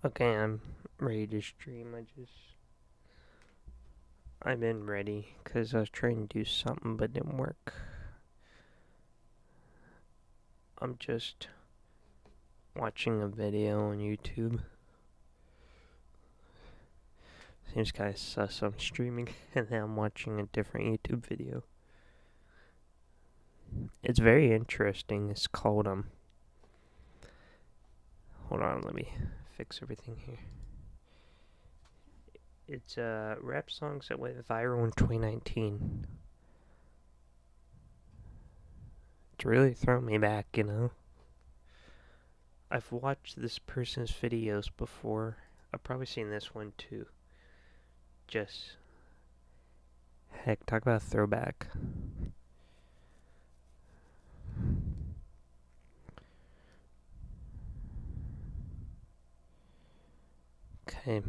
Okay, I'm ready to stream. I've been ready because I was trying to do something but didn't work. I'm just watching a video on YouTube. Seems kind of sus. I'm streaming and then I'm watching a different YouTube video. It's very interesting. It's called, hold on, let me fix everything here. It's, rap songs that went viral in 2019. It's really thrown me back, you know? I've watched this person's videos before. I've probably seen this one too. Just, heck, talk about a throwback. Okay.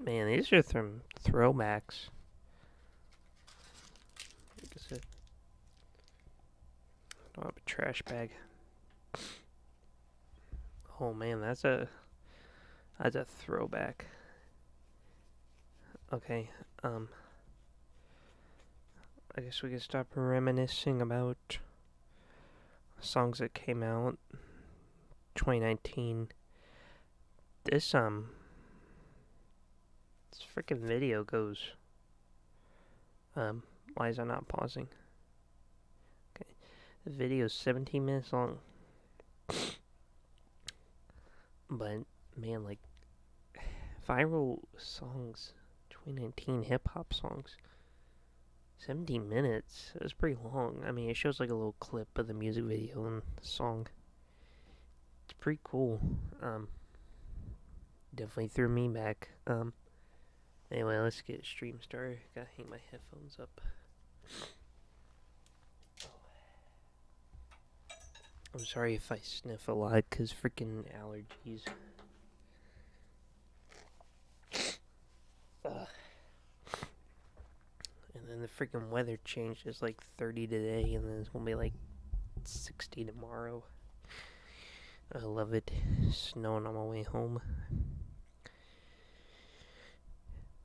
Man, these are some throwbacks. Like I said, I don't have a trash bag. Oh man, that's a throwback. Okay, I guess we can stop reminiscing about songs that came out 2019. This this freaking video goes. Why is I not pausing? Okay, the video is 17 minutes long. But man, like viral songs, 2019 hip hop songs. 17 minutes. That's pretty long. I mean, it shows like a little clip of the music video and the song. It's pretty cool. Definitely threw me back. Anyway, let's get stream started. Gotta hang my headphones up. I'm sorry if I sniff a lot, cause freaking allergies. Ugh. And then the freaking weather changed. It's like 30 today, and then it's gonna be like 60 tomorrow. I love it. Snowing on my way home.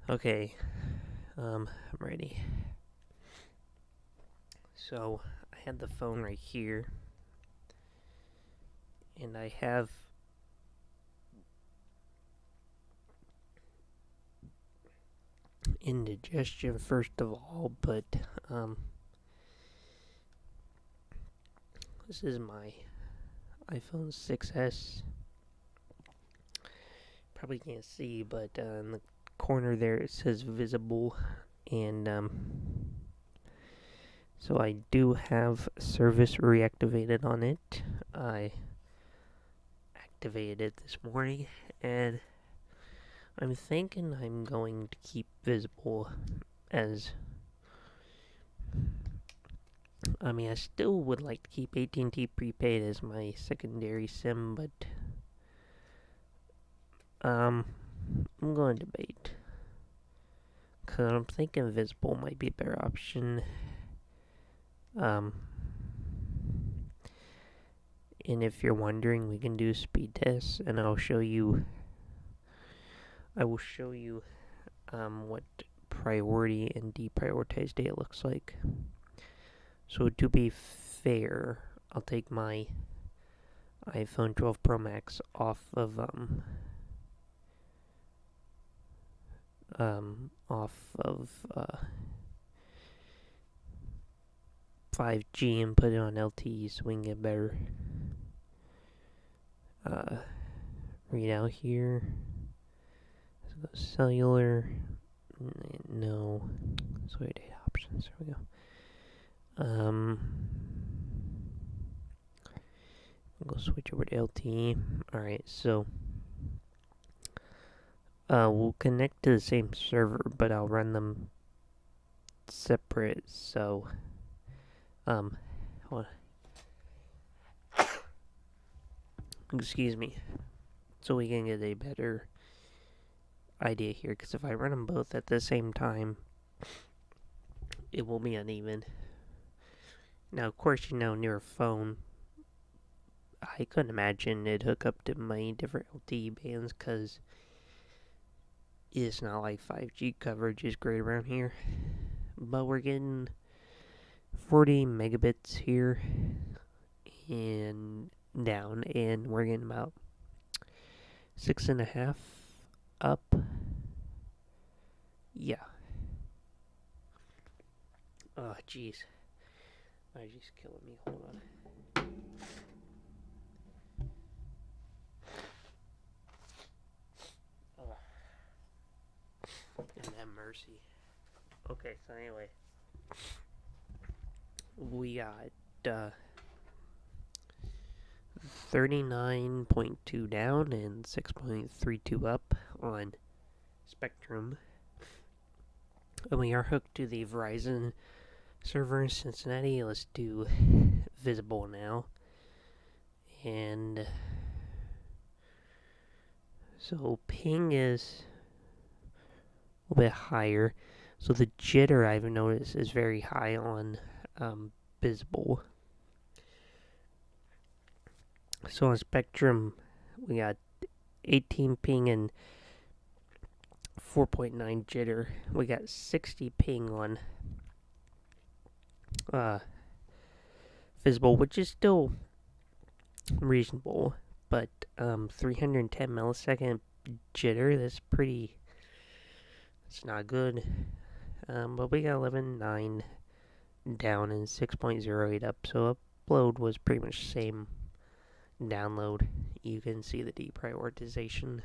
Okay, I'm ready. So, I had the phone right here, and I have indigestion first of all, but, this is my iPhone 6S. Probably can't see, but in the corner there it says visible, and so I do have service reactivated on it. I activated it this morning, and I'm thinking I'm going to keep visible as, I mean, I still would like to keep at&t prepaid as my secondary SIM, but I'm going to debate. Because I'm thinking visible might be a better option. And if you're wondering, we can do speed tests, and I will show you what priority and deprioritized data looks like. So to be fair, I'll take my iPhone 12 Pro Max off of 5G and put it on LTE so we can get better readout here. Let's go cellular. No. So data options. There we go. I'll go switch over to LTE. Alright, so we'll connect to the same server, but I'll run them separate. So hold on. Excuse me. So we can get a better idea here, because if I run them both at the same time, it will be uneven. Now, of course, you know, near a phone, I couldn't imagine it hook up to many different LTE bands because it's not like 5G coverage is great around here. But we're getting 40 megabits here and down, and we're getting about 6.5 up. Yeah. Oh, jeez. Allergy's killing me. Hold on. Oh. And have mercy. Okay, so anyway. We got 39.2 down and 6.32 up on Spectrum. And we are hooked to the Verizon server in Cincinnati. Let's do visible now. And so ping is a little bit higher. So the jitter I've noticed is very high on visible. So on Spectrum, we got 18 ping and 4.9 jitter. We got 60 ping on visible, which is still reasonable, but 310 millisecond jitter, that's pretty, it's not good. But we got 11.9 down and 6.08 up, so upload was pretty much the same download. You can see the deprioritization,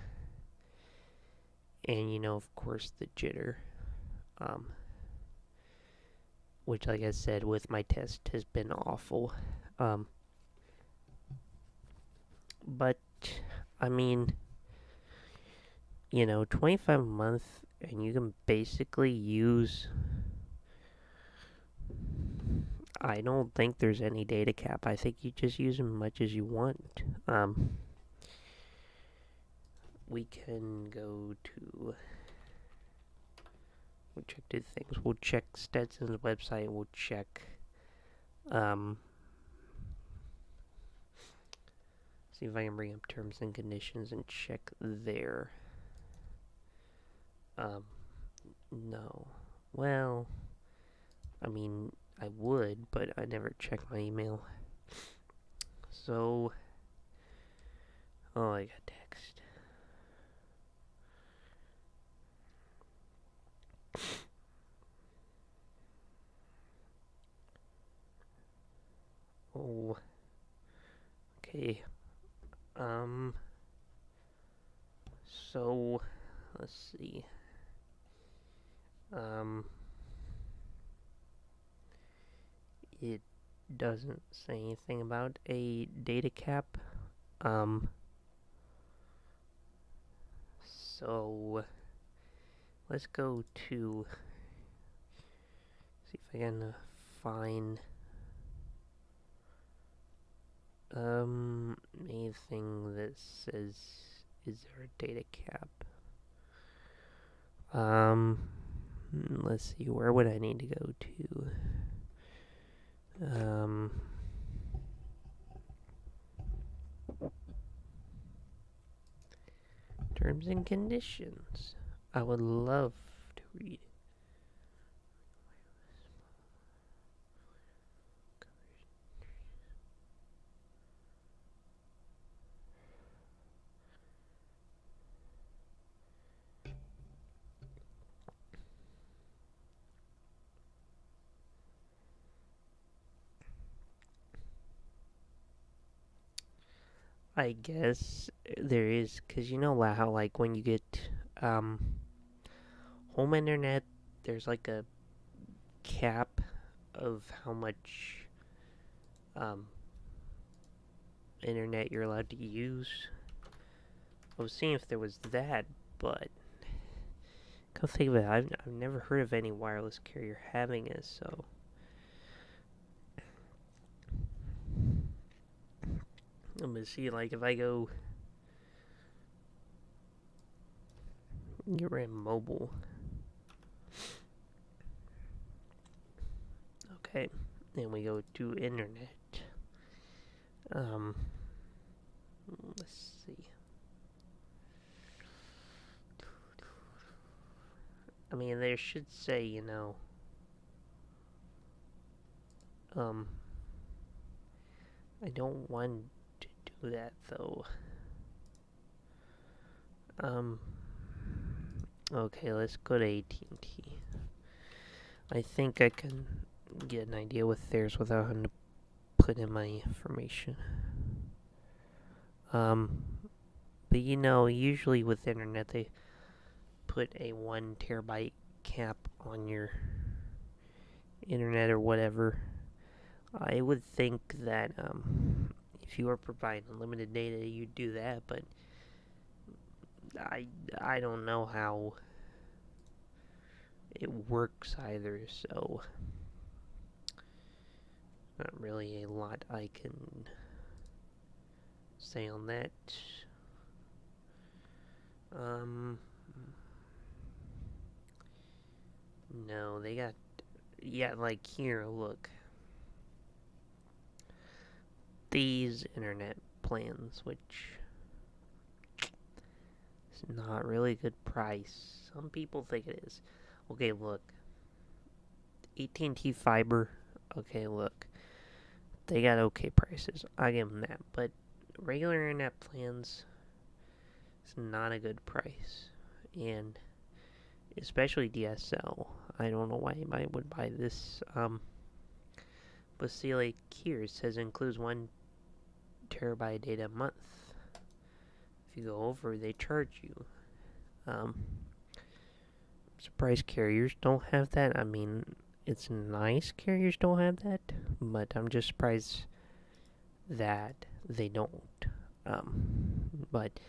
and of course the jitter, which, like I said, with my test has been awful. But I mean, 25 a month, and you can basically use, I don't think there's any data cap. I think you just use as much as you want. We can go to, we'll check two things. We'll check Stetson's website. We'll check, see if I can bring up terms and conditions and check there. No. Well, I mean, I would, but I never check my email. So, oh, I got text. Oh, okay. So, let's see. It doesn't say anything about a data cap. So let's go to, see if I can find anything that says, is there a data cap? Let's see, where would I need to go to? Terms and conditions. I would love to read. I guess there is, because how, like, when you get home internet, there's like a cap of how much internet you're allowed to use. I was seeing if there was that, but come think of it, I've never heard of any wireless carrier having it, so. I'm gonna see, like, if I go get rid of mobile. Okay, then we go to internet. Let's see. I mean, they should say, um, I don't want to do that though. Um, okay, let's go to at&t. I think I can get an idea with theirs without having to put in my information. But usually with the internet, they put a 1 terabyte cap on your internet or whatever. I would think that if you were providing unlimited data, you'd do that, but I don't know how it works either, so not really a lot I can say on that. No, they got, yeah, like here, look. These internet plans, which is not really good price. Some people think it is. Okay, look. at&t Fiber, okay, look. They got okay prices. I give them that. But regular internet plans, it's not a good price. And especially DSL. I don't know why anybody would buy this. But see, like here, it says includes 1 terabyte data a month. If you go over, they charge you. Surprised carriers don't have that. I mean, it's nice carriers don't have that, but I'm just surprised that they don't. But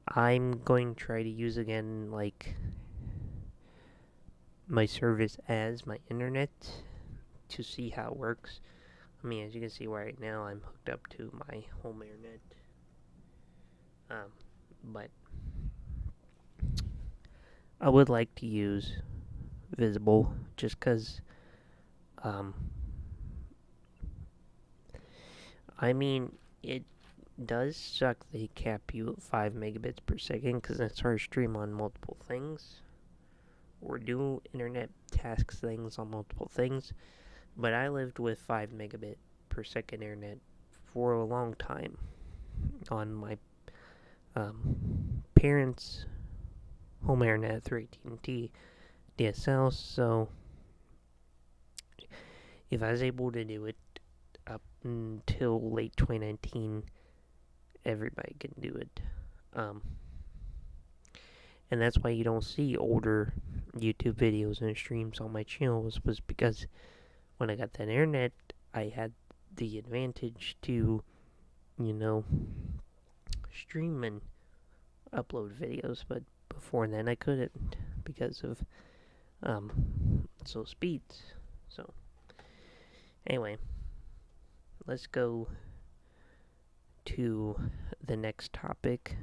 I'm going to try to use again, like, my service as my internet to see how it works. I mean, as you can see right now, I'm hooked up to my home internet. But I would like to use Visible just because, I mean, it does suck they cap you at 5 megabits per second because it's hard to stream on multiple things or do internet tasks things on multiple things. But I lived with 5 megabit per second internet for a long time on my parents' home internet through at&t DSL. So if I was able to do it up until late 2019, everybody can do it. And that's why you don't see older YouTube videos and streams on my channels, was because when I got that internet, I had the advantage to, stream and upload videos, but before then I couldn't because of slow speeds. So anyway, let's go to the next topic,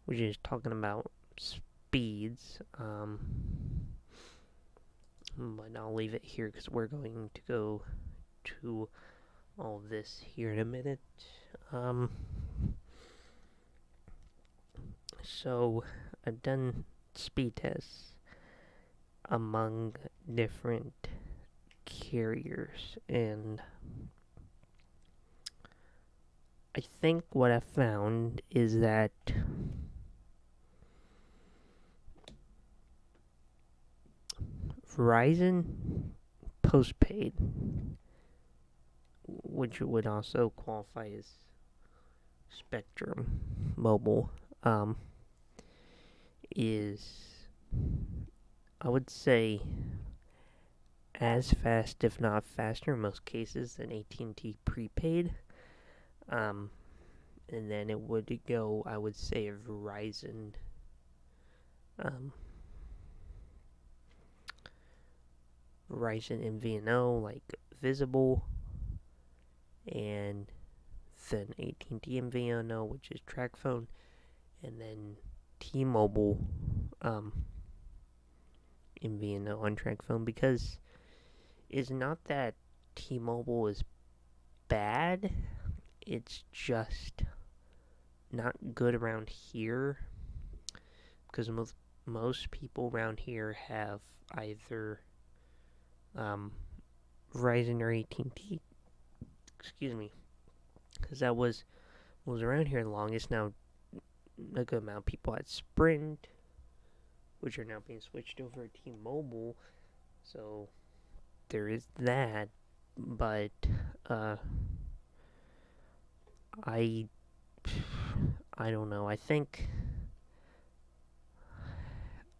which is talking about speeds. But I'll leave it here because we're going to go to all this here in a minute. So I've done speed tests among different carriers, and I think what I found is that Verizon postpaid, which would also qualify as Spectrum Mobile, is, I would say, as fast, if not faster in most cases, than at&t prepaid. And then it would go, I would say, Verizon, Verizon MVNO, like Visible, and then at&t MVNO, which is TracFone, and then T-Mobile MVNO on TracFone, because it's not that T-Mobile is bad, it's just not good around here because most people around here have either Verizon or at&t. Excuse me, because that was around here the longest. Now a good amount of people had Sprint, which are now being switched over to T-Mobile. So there is that, but I I don't know.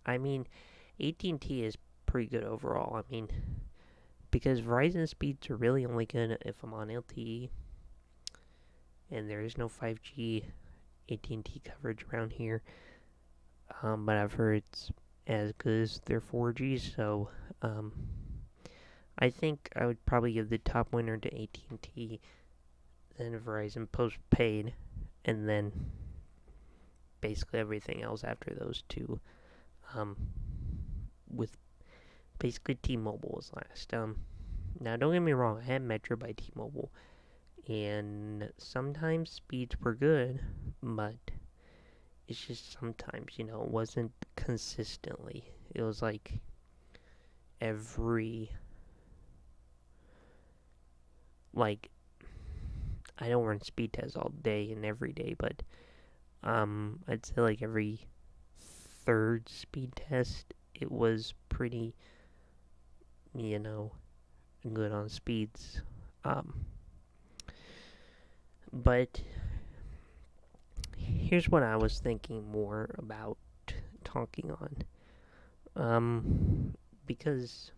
I mean, AT&T is pretty good overall. I mean, because Verizon speeds are really only good if I'm on LTE, and there is no 5G AT&T coverage around here. But I've heard it's as good as their 4G, so I think I would probably give the top winner to AT&T, then Verizon postpaid, and then basically everything else after those two. With basically T-Mobile was last. Now don't get me wrong, I had Metro by T-Mobile, and sometimes speeds were good, but it's just sometimes, it wasn't consistently. It was like every, like, I don't run speed tests all day and every day, but I'd say like every third speed test, it was pretty, good on speeds. But here's what I was thinking more about talking on. Because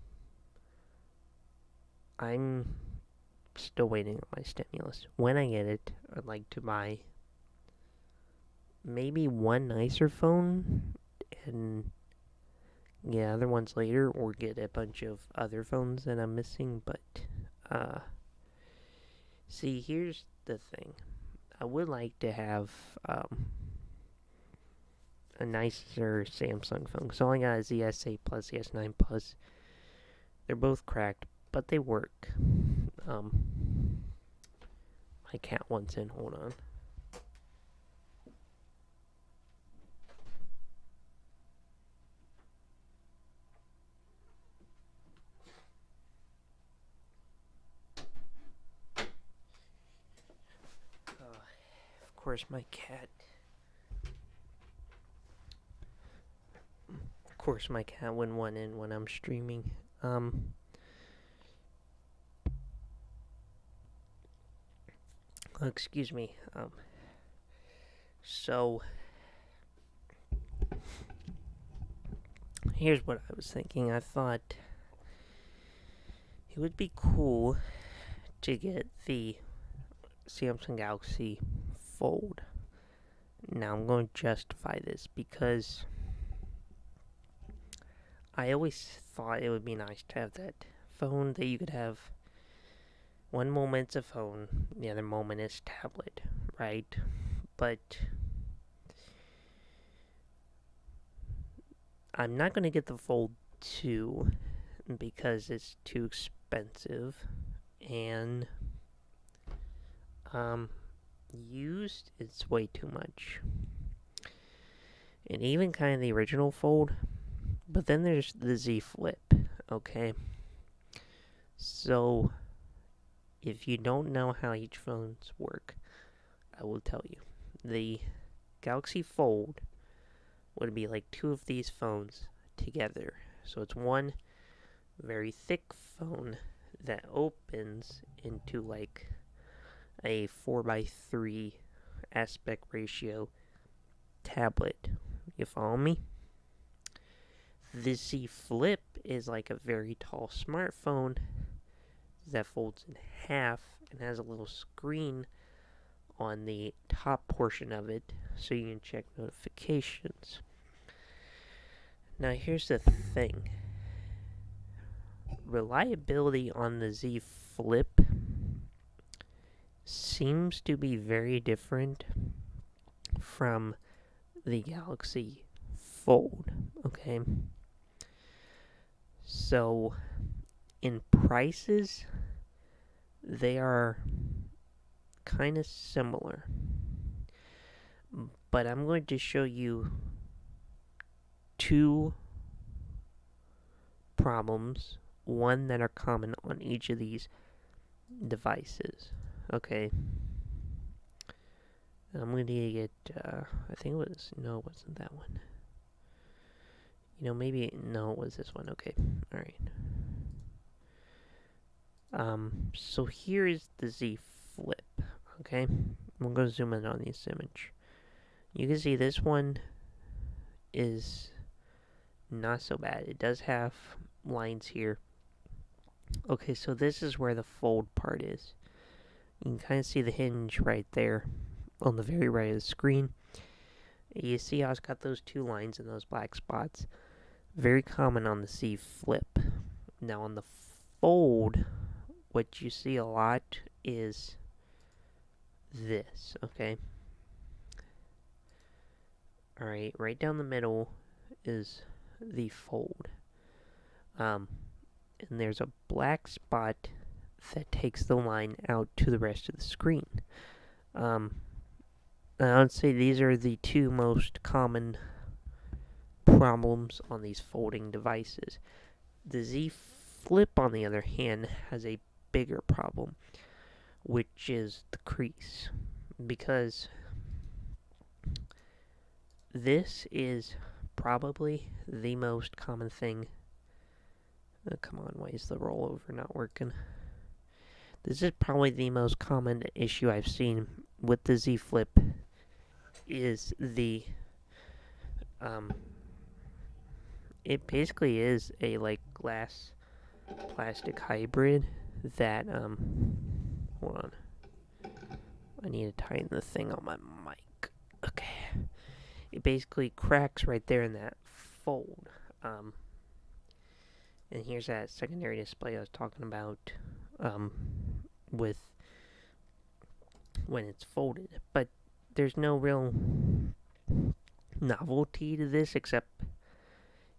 I'm still waiting on my stimulus. When I get it, I'd like to buy maybe one nicer phone and get other ones later, or get a bunch of other phones that I'm missing. But see, here's the thing. I would like to have a nicer Samsung phone. So I got a the S8 Plus, the S9 Plus. They're both cracked, but they work. My cat wants in. Hold on. Of course, my cat. Of course, my cat wouldn't want in when I'm streaming. Excuse me. So here's what I was thinking. I thought it would be cool to get the Samsung Galaxy Fold. Now I'm going to justify this because I always thought it would be nice to have that phone that you could have. One moment it's a phone, the other moment is tablet, right? But I'm not going to get the Fold 2 because it's too expensive, and used, it's way too much. And even kind of the original Fold, but then there's the Z Flip, okay? So if you don't know how each phones work, I will tell you. The Galaxy Fold would be like two of these phones together. So it's one very thick phone that opens into like a 4:3 aspect ratio tablet. You follow me? The Z Flip is like a very tall smartphone that folds in half and has a little screen on the top portion of it so you can check notifications. Now here's the thing. Reliability on the Z Flip seems to be very different from the Galaxy Fold, okay? So in prices, they are kind of similar. but I'm going to show you two problems, one that are common on each of these devices. Okay. I'm going to need to get, I think it was, no, it wasn't that one. Maybe, no, it was this one. Okay. Alright. So here is the Z Flip. Okay. I'm going to zoom in on this image. You can see this one is not so bad. It does have lines here. Okay, so this is where the fold part is. You can kind of see the hinge right there on the very right of the screen. You see how it's got those two lines and those black spots. Very common on the Z Flip. Now on the Fold, what you see a lot is this, okay? Alright, right down the middle is the Fold. And there's a black spot that takes the line out to the rest of the screen. I would say these are the two most common problems on these folding devices. The Z Flip, on the other hand, has a bigger problem, which is the crease. Because this is probably the most common thing. Come on, why is the rollover not working? This is probably the most common issue I've seen with the Z Flip is the it basically is a like glass plastic hybrid that hold on. I need to tighten the thing on my mic. Okay. It basically cracks right there in that fold. And here's that secondary display I was talking about with when it's folded. But there's no real novelty to this except it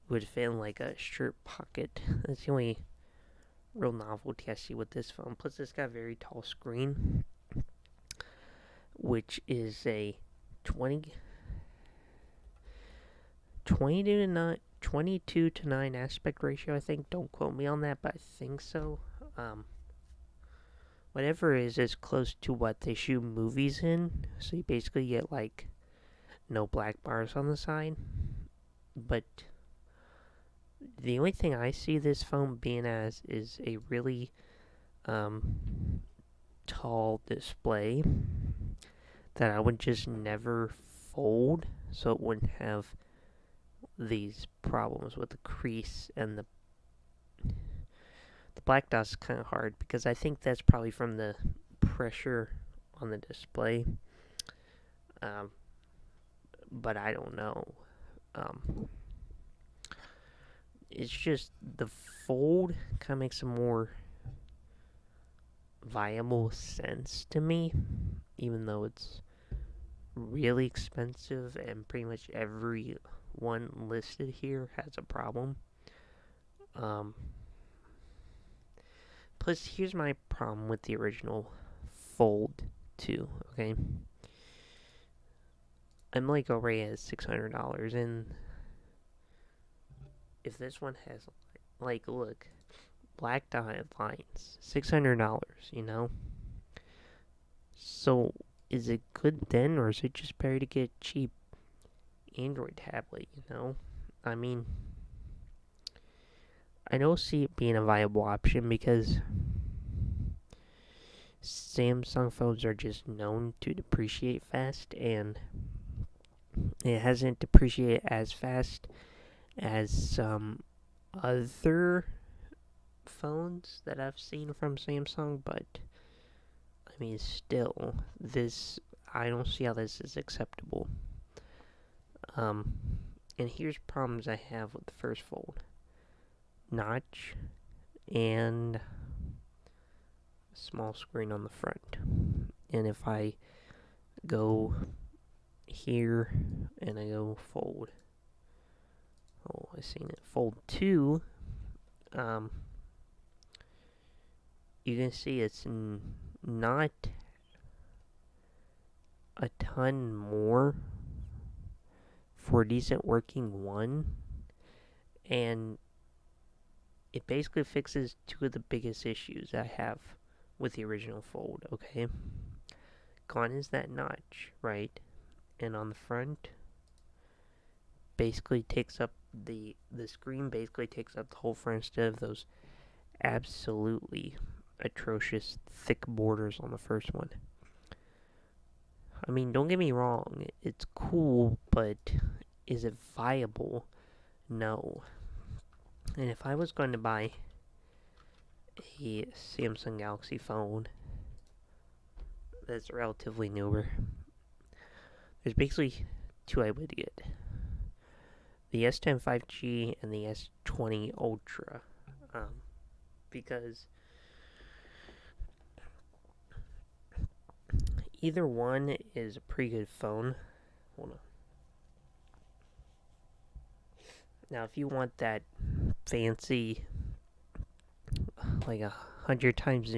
would fit in like a shirt pocket. That's the only real novelty I see with this phone. Plus, it's got a very tall screen, which is a 22 to 9 aspect ratio, I think. Don't quote me on that, but I think so. Whatever is close to what they shoot movies in. So you basically get like no black bars on the side. But the only thing I see this phone being as is a really tall display that I would just never fold, so it wouldn't have these problems with the crease and the black dot's kind of hard because I think that's probably from the pressure on the display. But I don't know. It's just the fold kind of makes a more viable sense to me, even though it's really expensive and pretty much every one listed here has a problem. Plus, here's my problem with the original Fold 2, okay? I'm like already at $600, and if this one has, like, look, black dotted lines, $600, you know? So, is it good then, or is it just better to get a cheap Android tablet, you know? I mean, I don't see it being a viable option because Samsung phones are just known to depreciate fast, and it hasn't depreciated as fast as some other phones that I've seen from Samsung, but I mean, still, I don't see how this is acceptable. And here's problems I have with the first Fold. Notch and small screen on the front. And if I go here and I go Fold, I seen it. Fold 2, you can see it's not a ton more for a decent working one, and it basically fixes two of the biggest issues I have with the original Fold, okay? Gone is that notch, right? And on the front, basically takes up the screen basically takes up the whole front instead of those absolutely atrocious thick borders on the first one. I mean, don't get me wrong, it's cool, but is it viable? No. And if I was going to buy a Samsung Galaxy phone that's relatively newer, there's basically two I would get. The S10 5G and the S20 Ultra. Because either one is a pretty good phone. Hold on. Now, if you want that fancy, like 100 times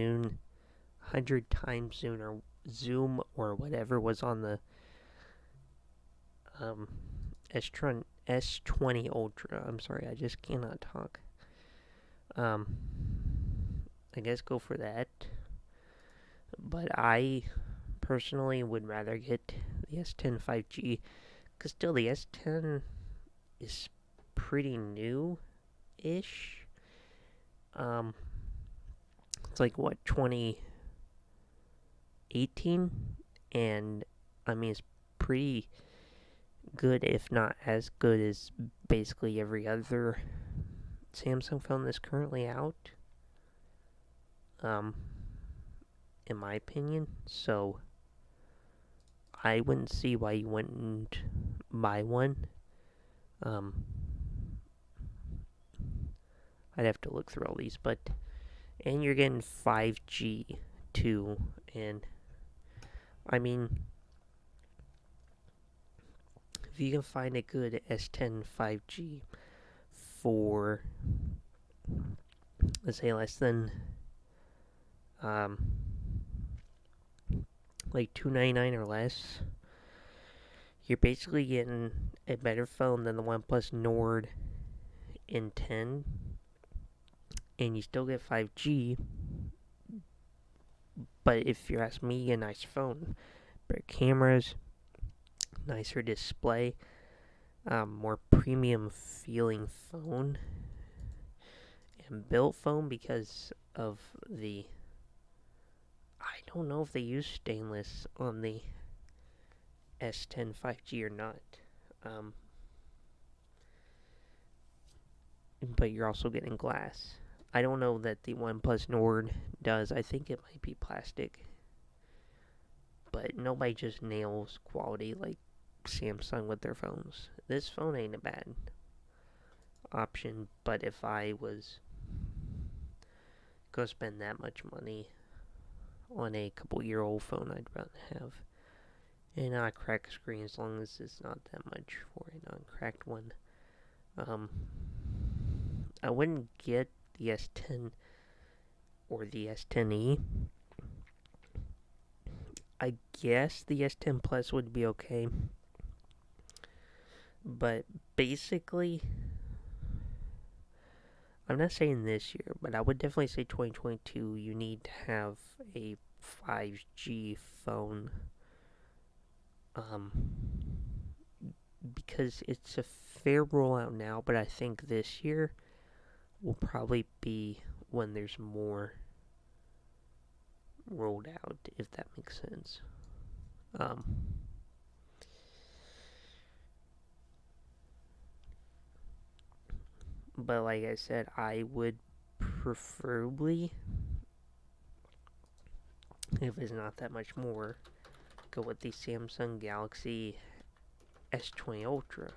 zoom or whatever was on the S20 Ultra. I'm sorry, I just cannot talk. I guess go for that. But I personally would rather get the S10 5G, because still the S10 is pretty new-ish. It's like, what, 2018? And, I mean, it's pretty good, if not as good as basically every other Samsung phone that's currently out. In my opinion. So, I wouldn't see why you wouldn't buy one. I'd have to look through all these, but... And you're getting 5G, too. And, I mean... If you can find a good S10 5G for... let's say less than... like $299 or less, you're basically getting a better phone than the OnePlus Nord N10, and you still get 5G. But if you ask me, a nice phone, better cameras, nicer display, more premium feeling phone, and built phone because of the... I don't know if they use stainless on the S10 5G or not. But you're also getting glass. I don't know that the OnePlus Nord does. I think it might be plastic. But nobody just nails quality like Samsung with their phones. This phone ain't a bad option, but if I was going to spend that much money on a couple-year-old phone, I'd rather have a not-cracked screen, as long as it's not that much for a non-cracked one. I wouldn't get the S10 or the S10e. I guess the S10 Plus would be okay. But basically, I'm not saying this year, but I would definitely say 2022, you need to have a 5G phone. Because it's a fair rollout now, but I think this year will probably be when there's more rolled out, if that makes sense. But like I said, I would preferably, if it's not that much more, go with the Samsung Galaxy S20 Ultra,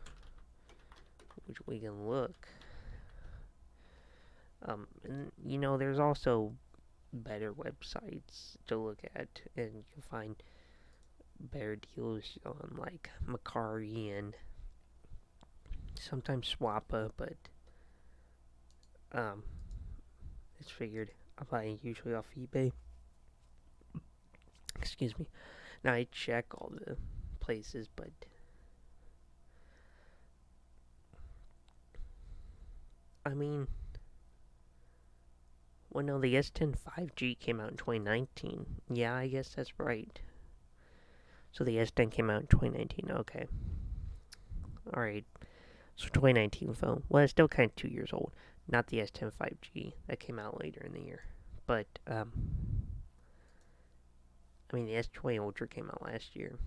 which we can look. And, you know, there's also better websites to look at, and you can find better deals on, like, Macari and sometimes Swappa, but it's figured I buy usually off eBay. Excuse me. Now I check all the places, but I mean, well, no, the S10 5G came out in 2019. Yeah, I guess that's right. So the S10 came out in 2019. Okay. Alright. So 2019 phone. Well, it's still kind of 2 years old. Not the S10 5G. That came out later in the year. But, I mean, the S20 Ultra came out last year.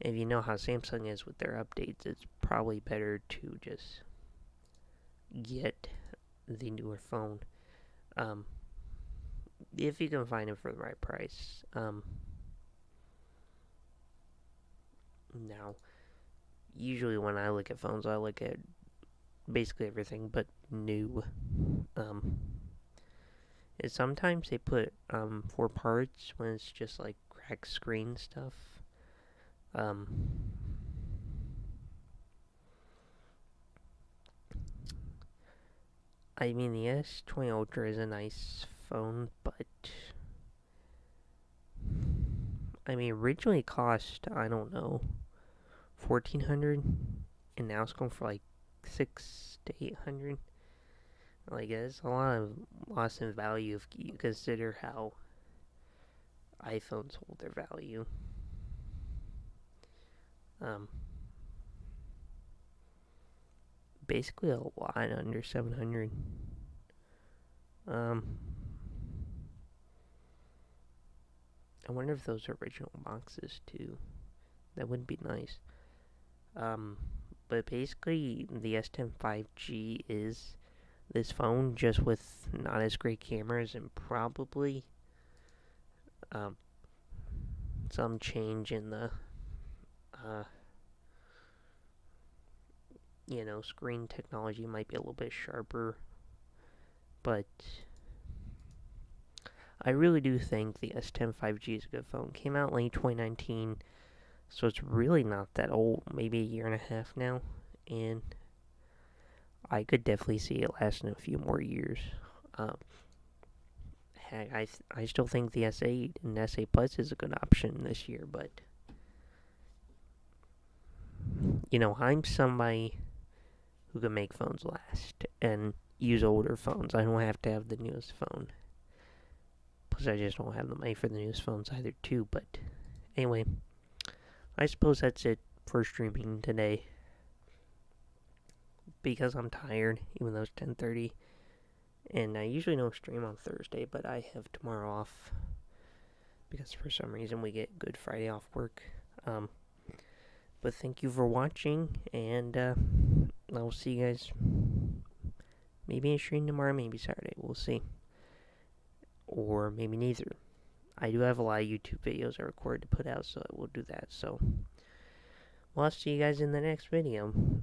And if you know how Samsung is with their updates, it's probably better to just get the newer phone. If you can find it for the right price. Now, usually when I look at phones, I look at basically everything but new. Um, and sometimes they put for parts when it's just like cracked screen stuff. Um, I mean, the S20 Ultra is a nice phone, but I mean, originally cost, I don't know, 1,400, and now it's going for like 6 to 800. Like, it's a lot of loss in value if you consider how iPhones hold their value. Basically a lot under 700. I wonder if those are original boxes too. That would be nice. But basically, the S10 5G is this phone just with not as great cameras and probably some change in the screen technology might be a little bit sharper, but I really do think the S10 5G is a good phone. Came out late 2019, so it's really not that old, maybe a year and a half now, and I could definitely see it lasting a few more years. Heck, I still think the S8 and S8 Plus is a good option this year, but I'm somebody who can make phones last and use older phones. I don't have to have the newest phone. Plus, I just don't have the money for the newest phones either, too. But anyway, I suppose that's it for streaming today. Because I'm tired, even though it's 10:30. And I usually don't stream on Thursday, but I have tomorrow off. Because for some reason we get Good Friday off work. But thank you for watching, and I'll see you guys maybe in stream tomorrow, maybe Saturday. We'll see. Or maybe neither. I do have a lot of YouTube videos I recorded to put out, so I will do that. So, well, I'll see you guys in the next video.